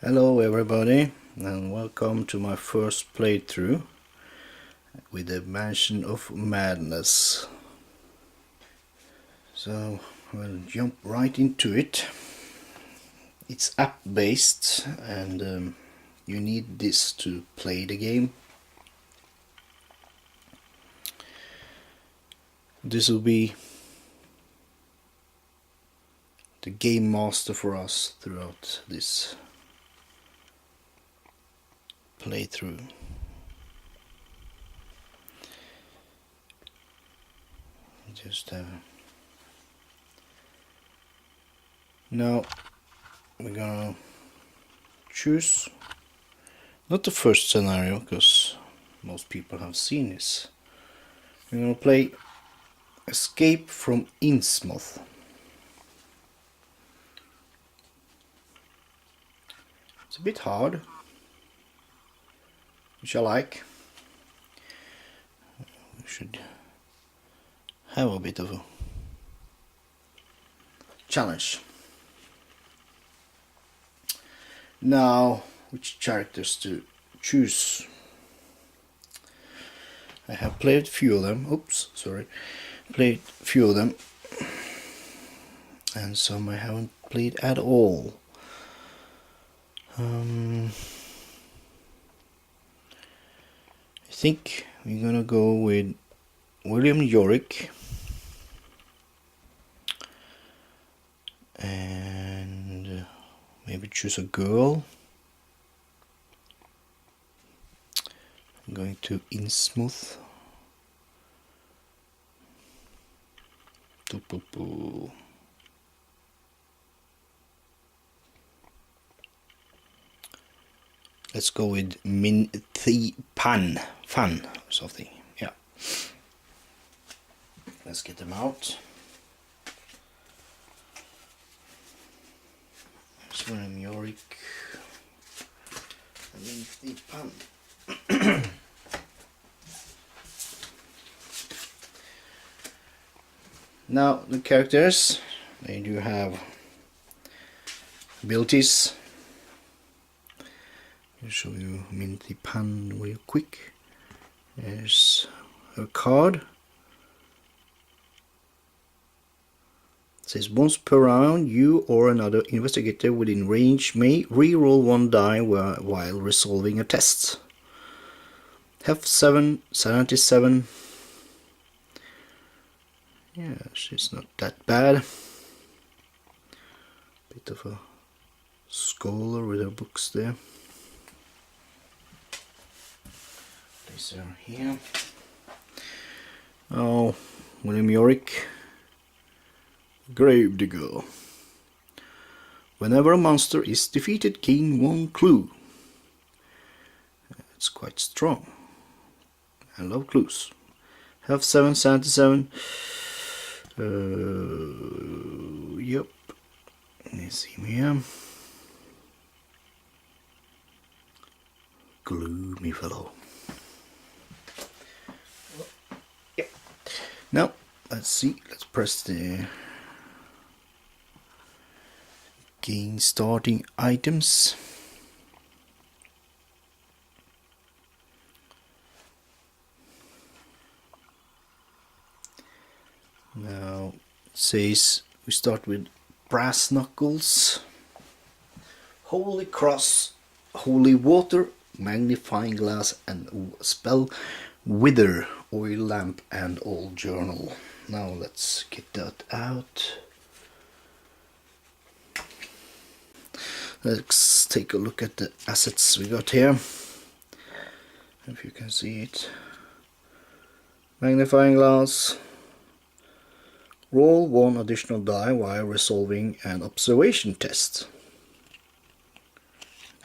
Hello everybody, and welcome to my first playthrough with the Mansion of Madness. So we'll jump right into it. It's app based, and you need this to play the game. This will be the game master for us throughout this playthrough. Just now we're gonna choose not the first scenario, because most people have seen this. We're gonna play Escape from Innsmouth. It's a bit hard, which I like. We should have a bit of a challenge. Now, which characters to choose? I have played a few of them. Played a few of them, and some I haven't played at all. I think we're gonna go with William Yorick and maybe choose a girl. I'm going to Innsmouth. Let's go with Fan or something. Yeah. Let's get them out. There's William Yorick. Pan. Now the characters, they do have abilities. I'll show you Minty Pan real quick. There's her card. It says once per round, you or another investigator within range may re-roll one die while resolving a test. Have 77. Yeah, she's not that bad. Bit of a scholar with her books there. Place her here. Oh, William Yorick. Gravedigger. Whenever a monster is defeated, gain one clue. It's quite strong. I love clues. Have 77. Yep. Let's see here. Gloomy fellow. Yep. Now, let's see. Let's press the gain starting items. Now it says we start with brass knuckles, holy cross, holy water, magnifying glass, and spell wither, oil lamp, and old journal. Now let's get that out. Let's take a look at the assets we got here. If you can see it. Magnifying glass. Roll one additional die while resolving an observation test.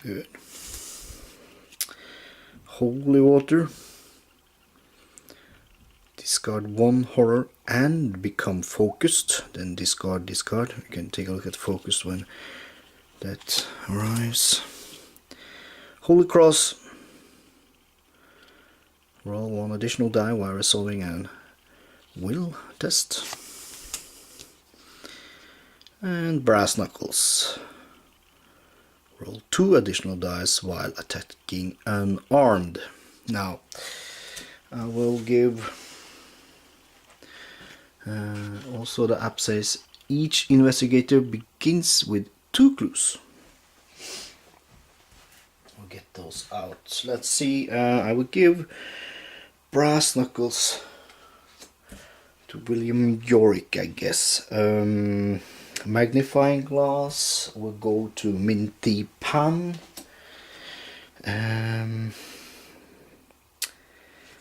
Good. Holy water. Discard one horror and become focused. Then discard. You can take a look at focus when that arrives. Holy cross. Roll one additional die while resolving an will test. And brass knuckles. Roll 2 additional dice while attacking unarmed. Now, I will give... also the app says each investigator begins with 2 clues. We'll get those out. Let's see, I will give brass knuckles to William Yorick, I guess. Magnifying glass will go to Minty Pan.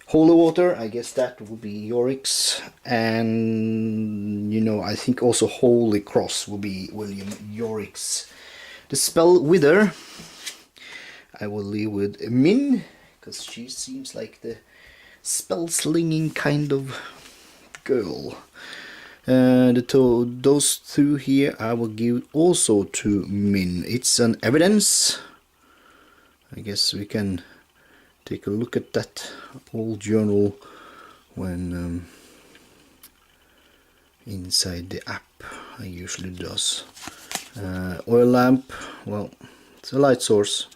Holy water, I guess that will be Yorick's, and you know, I think also Holy Cross will be William Yorick's. The spell Wither, I will leave with Min, because she seems like the spell slinging kind of girl. Those 2 here I will give also to Min. It's an evidence. I guess we can take a look at that old journal when inside the app. I usually does. Oil lamp, well, it's a light source.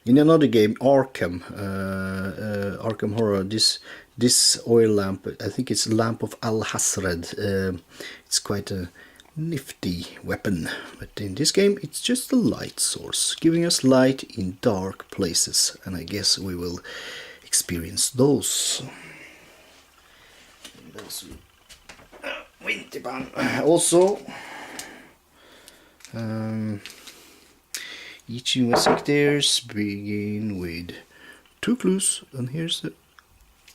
In another game, Arkham Horror, this oil lamp, I think it's Lamp of Al-Hasred. It's quite a nifty weapon, but in this game it's just a light source, giving us light in dark places, and I guess we will experience those. Also, each investigators begin with 2 clues, and here's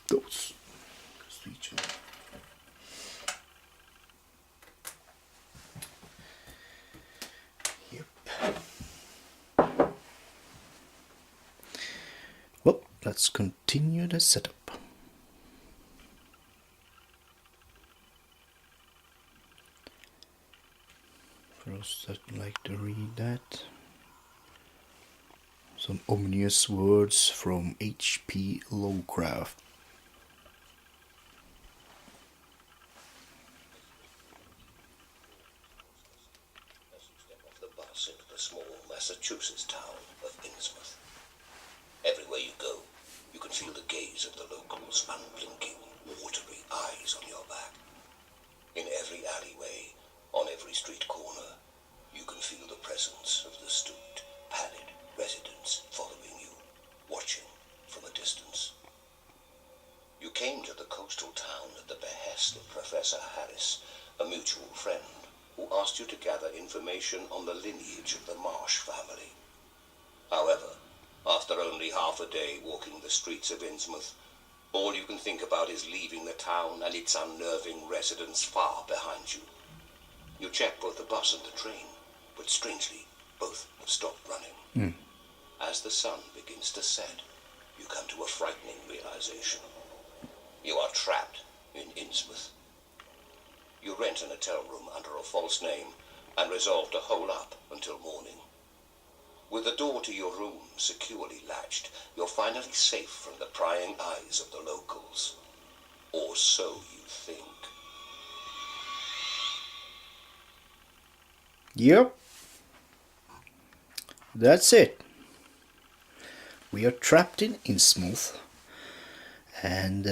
those. Well, let's continue the setup. First, I'd like to read that. Some ominous words from H.P. Lovecraft. As you step off the bus into the small Massachusetts town of Innsmouth, everywhere you go, you can feel the gaze of the locals' unblinking, watery eyes on your back. In every alleyway, on every street corner, you can feel the presence of the stooped, pallid residents following you, watching from a distance. You came to the coastal town at the behest of Professor Harris, a mutual friend, who asked you to gather information on the lineage of the Marsh family. However, after only half a day walking the streets of Innsmouth, all you can think about is leaving the town and its unnerving residents far behind you. You check both the bus and the train, but strangely, both have stopped running. As the sun begins to set, you come to a frightening realization. You are trapped in Innsmouth. You rent an hotel room under a false name and resolve to hole up until morning. With the door to your room securely latched, you're finally safe from the prying eyes of the locals. Or so you think. Yep. That's it. We are trapped in Innsmouth, and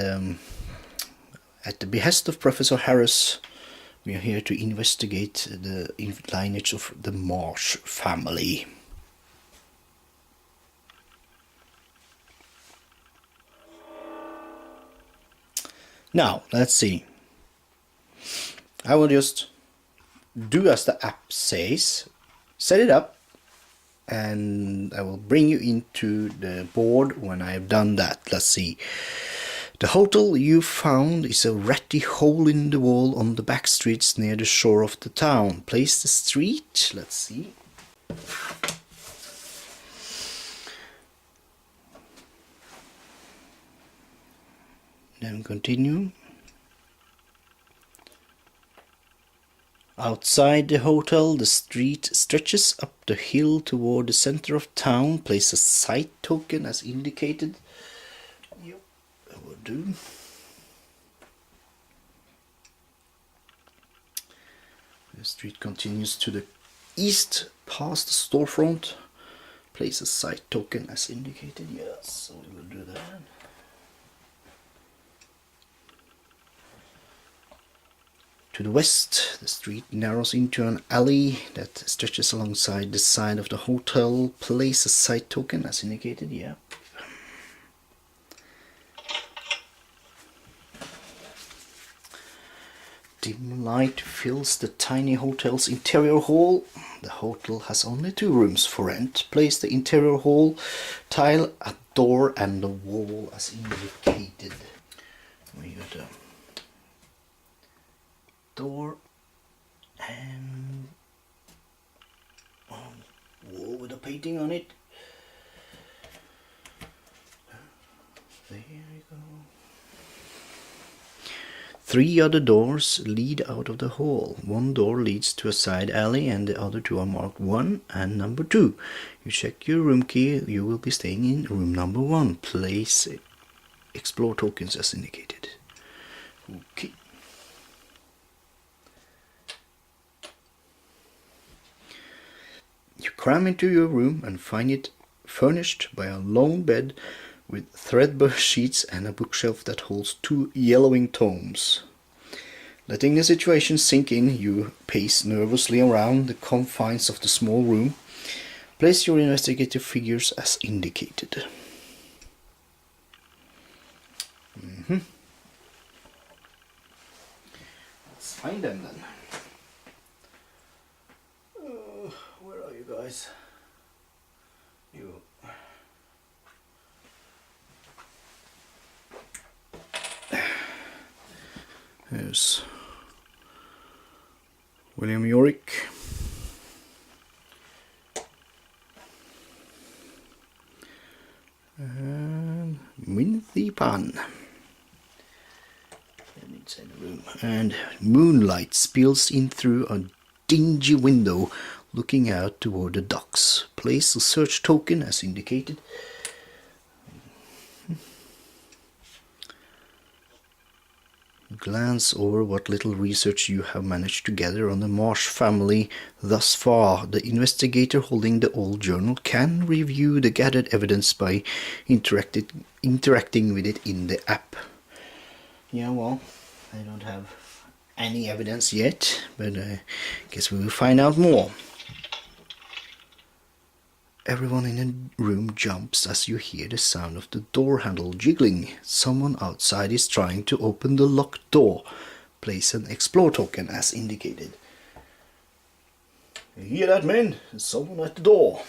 at the behest of Professor Harris, we are here to investigate the lineage of the Marsh family. Now, let's see. I will just do as the app says, set it up, and I will bring you into the board when I have done that. Let's see. The hotel you found is a ratty hole in the wall on the back streets near the shore of the town. Place the street. Let's see. Then continue. Outside the hotel, the street stretches up the hill toward the center of town. Place a site token as indicated. Yep, that will do. street continues to the east past the storefront. Place a site token as indicated. Yes, so we will do that. To the west, the street narrows into an alley that stretches alongside the side of the hotel. Place a site token as indicated. Yeah. Dim light fills the tiny hotel's interior hall. The hotel has only 2 rooms for rent. Place the interior hall tile at door and the wall as indicated. We got a door and wall with a painting on it. There we go. 3 other doors lead out of the hall. 1 door leads to a side alley and the other 2 are marked 1 and number 2. You check your room key, you will be staying in room number 1. Place explore tokens as indicated. Okay. You cram into your room and find it furnished by a lone bed with threadbare sheets and a bookshelf that holds 2 yellowing tomes. Letting the situation sink in, you pace nervously around the confines of the small room. Place your investigative figures as indicated. Let's find them then. Where are you guys? You. There's William Yorick. And Minthi Pan. Inside the room. And moonlight spills in through a dingy window looking out toward the docks. Place a search token as indicated. Glance over what little research you have managed to gather on the Marsh family thus far. The investigator holding the old journal can review the gathered evidence by interacting with it in the app. Yeah, well, I don't have any evidence yet, but I guess we will find out more. Everyone in the room jumps as you hear the sound of the door handle jiggling. Someone outside is trying to open the locked door. Place an explore token as indicated. You hear that, men? There's someone at the door.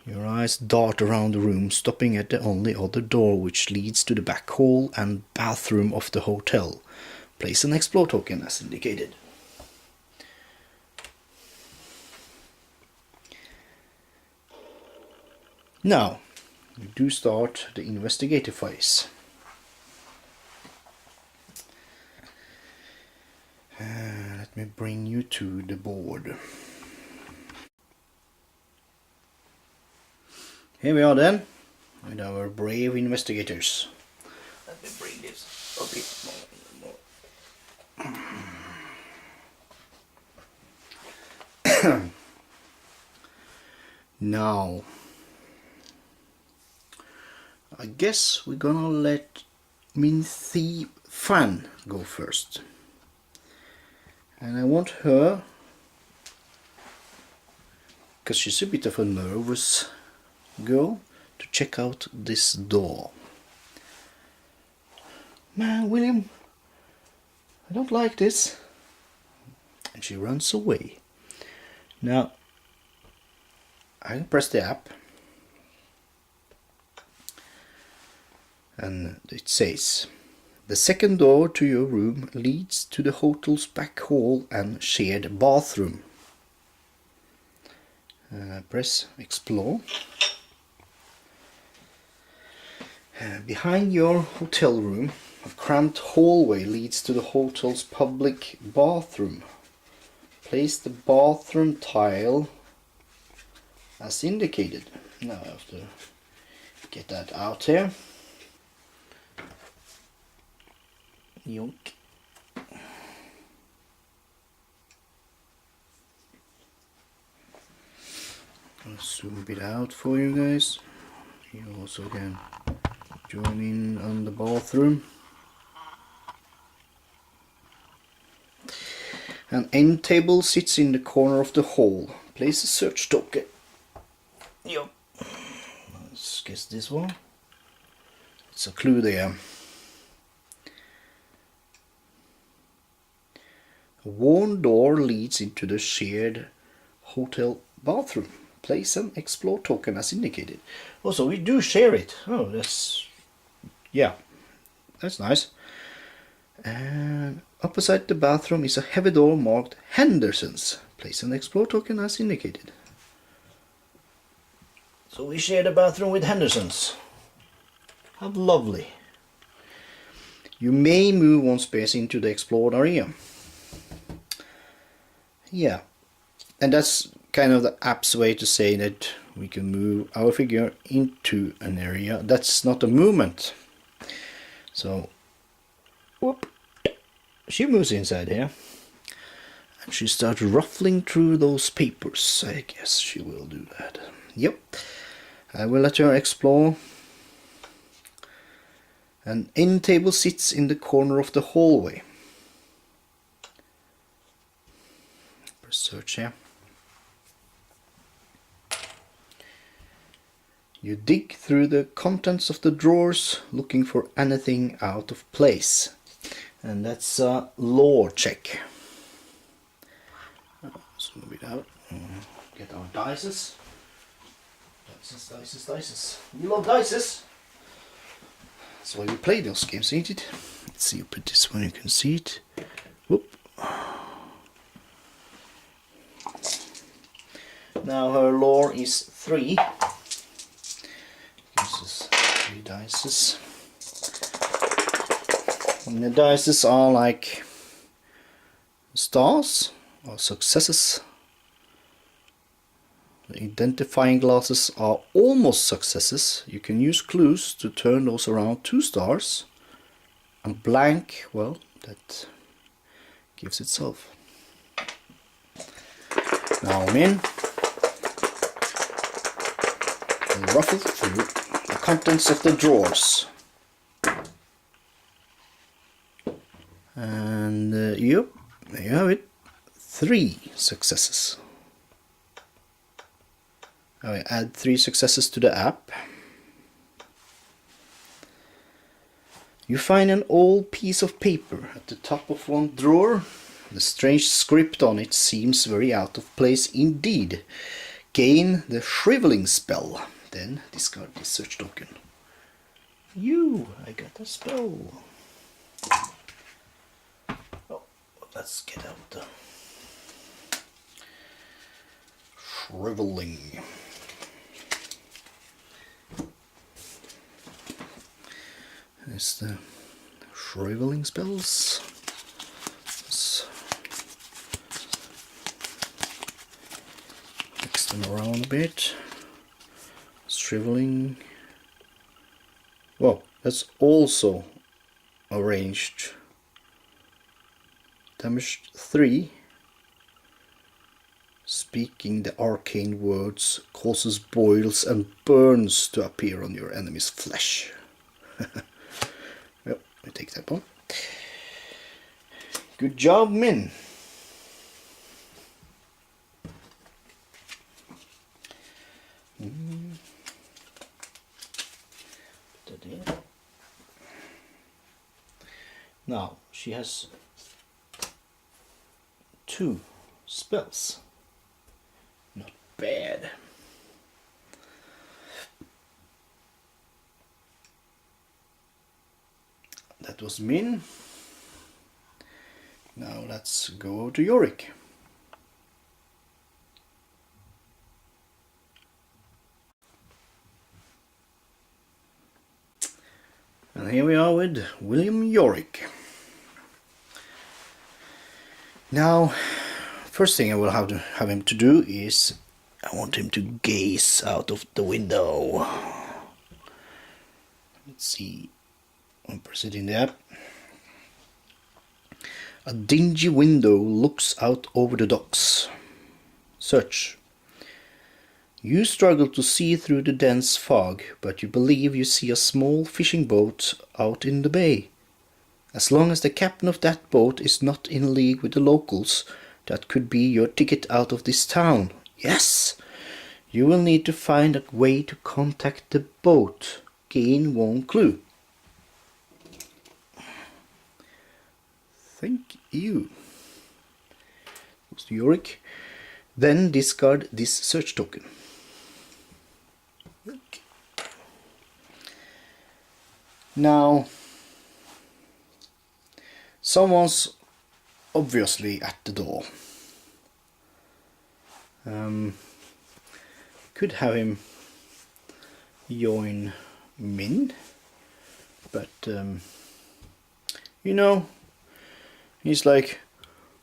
Your eyes dart around the room, stopping at the only other door, which leads to the back hall and bathroom of the hotel. Place an explore token as indicated. Now, we do start the investigative phase. Let me bring you to the board. Here we are then, with our brave investigators. Let me bring this a bit more. Now, I guess we're gonna let Minthi Fan go first. And I want her, because she's a bit of a nervous girl, to check out this door. Man, William, I don't like this. And she runs away. Now, I can press the app. And it says, the second door to your room leads to the hotel's back hall and shared bathroom. Press explore. Behind your hotel room, a cramped hallway leads to the hotel's public bathroom. Place the bathroom tile as indicated. Now I have to get that out here. Yonk. I'll zoom a bit out for you guys. You also can join in on the bathroom. An end table sits in the corner of the hall. Place a search token. Yep. Let's guess this one. It's a clue there. A worn door leads into the shared hotel bathroom. Place an explore token as indicated. Also, we do share it. Oh, that's... yeah, that's nice. And opposite the bathroom is a heavy door marked Henderson's. Place an explore token as indicated. So we share the bathroom with Henderson's. How lovely. You may move one space into the explored area. Yeah, and that's kind of the app's way to say that we can move our figure into an area. That's not a movement. So, whoop, she moves inside here. And she starts ruffling through those papers. I guess she will do that. Yep. I will let her explore. An end table sits in the corner of the hallway. Press search here. You dig through the contents of the drawers looking for anything out of place. And that's a lore check. Let's move it out. Get our dices. Dices. We love dices. That's why we play those games, ain't it? Let's see, you put this one, you can see it. Whoop. Now her lore is 3. Uses 3 dices. And the dices are like stars or successes. The identifying glasses are almost successes. You can use clues to turn those around 2 stars. And blank, well, that gives itself. Now I'm in. And ruffle through the contents of the drawers. And yep, there you have it. 3 successes. I add 3 successes to the app. You find an old piece of paper at the top of one drawer. The strange script on it seems very out of place indeed. Gain the shriveling spell. Then discard this search token. I got a spell. Oh, let's get out the shriveling. There's the shriveling spells. Let's mix them around a bit. Shriveling. Well, that's also arranged. Damaged 3. Speaking the arcane words causes boils and burns to appear on your enemy's flesh. Well, I take that one. Good job, Min. Put that in. Now she has 2 spells. Not bad. That was Min. Now let's go to Yorick. And here we are with William Yorick. Now, first thing I will have him to do is I want him to gaze out of the window. Let's see. I'll press it in the app. A dingy window looks out over the docks. Search. You struggle to see through the dense fog, but you believe you see a small fishing boat out in the bay. As long as the captain of that boat is not in league with the locals, that could be your ticket out of this town. Yes! You will need to find a way to contact the boat. Gain one clue. Thank you. Goes to Yorick. Then discard this search token. Now, someone's obviously at the door. Could have him join Min, but you know, he's like,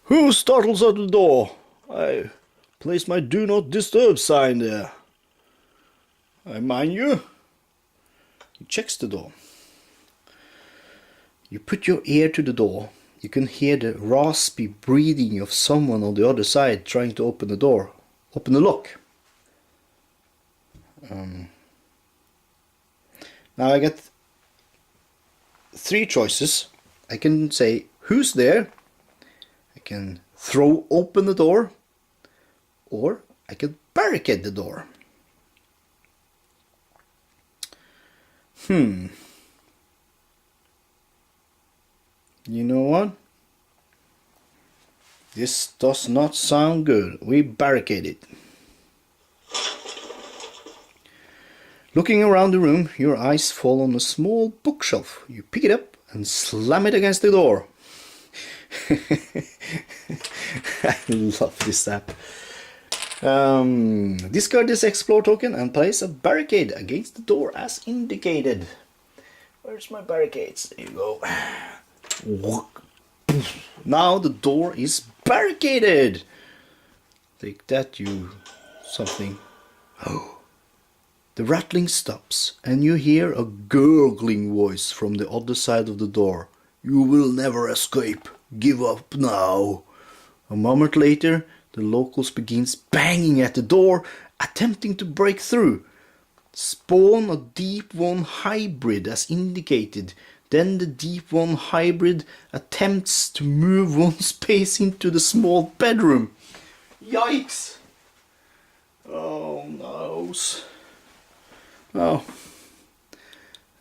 "Who startles at the door? I placed my do not disturb sign there. I mind you." He checks the door. You put your ear to the door. You can hear the raspy breathing of someone on the other side trying to open the door, open the lock. Now I get three choices. I can say, "Who's there?" I can throw open the door, or I can barricade the door. You know what? This does not sound good. We barricade it. Looking around the room, your eyes fall on a small bookshelf. You pick it up and slam it against the door. I love this app. Discard this explore token and place a barricade against the door as indicated. Where's my barricades? There you go. Now the door is barricaded. Take that, you something. Oh. The rattling stops, and you hear a gurgling voice from the other side of the door. "You will never escape. Give up now." A moment later, the locals begins banging at the door, attempting to break through. Spawn a Deep One hybrid as indicated. Then the Deep One hybrid attempts to move one space into the small bedroom. Yikes! Oh no. Oh.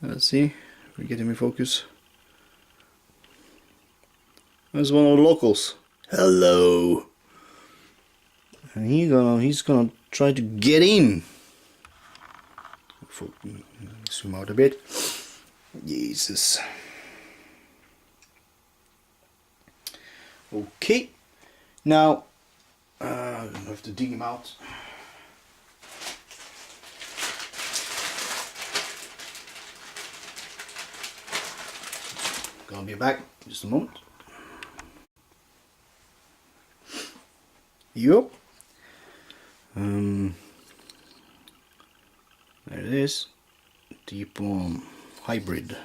Let's see. We're getting me focus. There's one of the locals. Hello. And he's gonna try to get in. Zoom out a bit. Jesus. Okay. Now I have to dig him out. Gonna be back in just a moment. Yup. There it is. Deep One hybrid.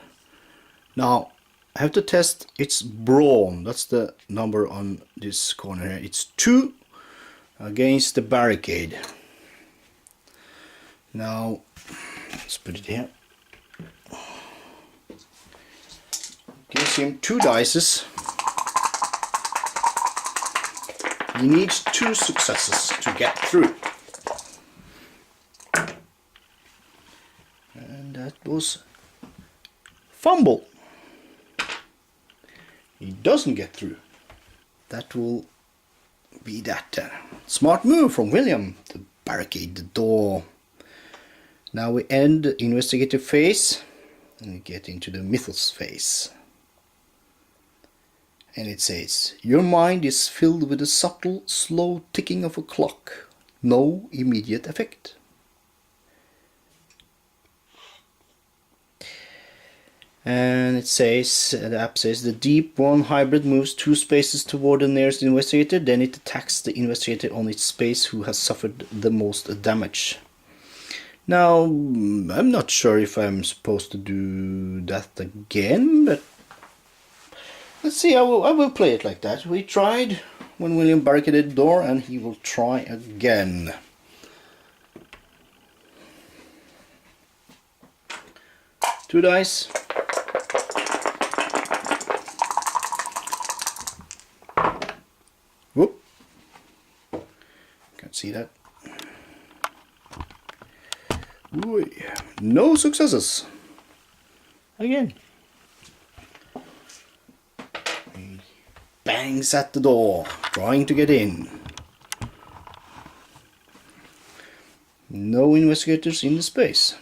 Now I have to test its brawn. That's the number on this corner here. It's 2 against the barricade. Now let's put it here. Gives him 2 dices. He needs 2 successes to get through. And that was fumble. He doesn't get through. That will be that. Smart move from William to barricade the door. Now we end the investigative phase and we get into the mythos phase. And it says, your mind is filled with the subtle, slow ticking of a clock. No immediate effect. And it says, the app says, the Deep One hybrid moves 2 spaces toward the nearest investigator, then it attacks the investigator on its space who has suffered the most damage. Now, I'm not sure if I'm supposed to do that again, but Let's see, I will play it like that. We tried when William barricaded the door, and he will try again. Two dice. Whoop. Can't see that. Ooh, no successes. Again. He bangs at the door, trying to get in. No investigators in the space.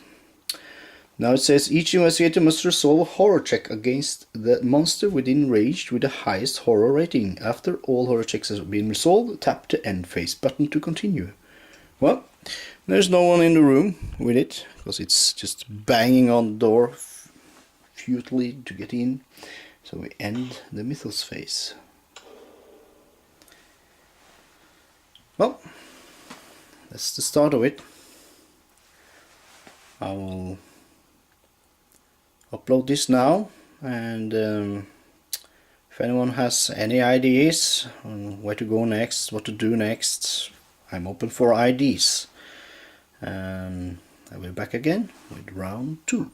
Now it says each investigator must resolve a horror check against the monster within range with the highest horror rating. After all horror checks have been resolved, tap the end face button to continue. Well, there's no one in the room with it, because it's just banging on the door futilely to get in. So we end the mythos phase. Well, that's the start of it. I will upload this now, and if anyone has any ideas on where to go next, what to do next, I'm open for ideas. I will be back again with round 2.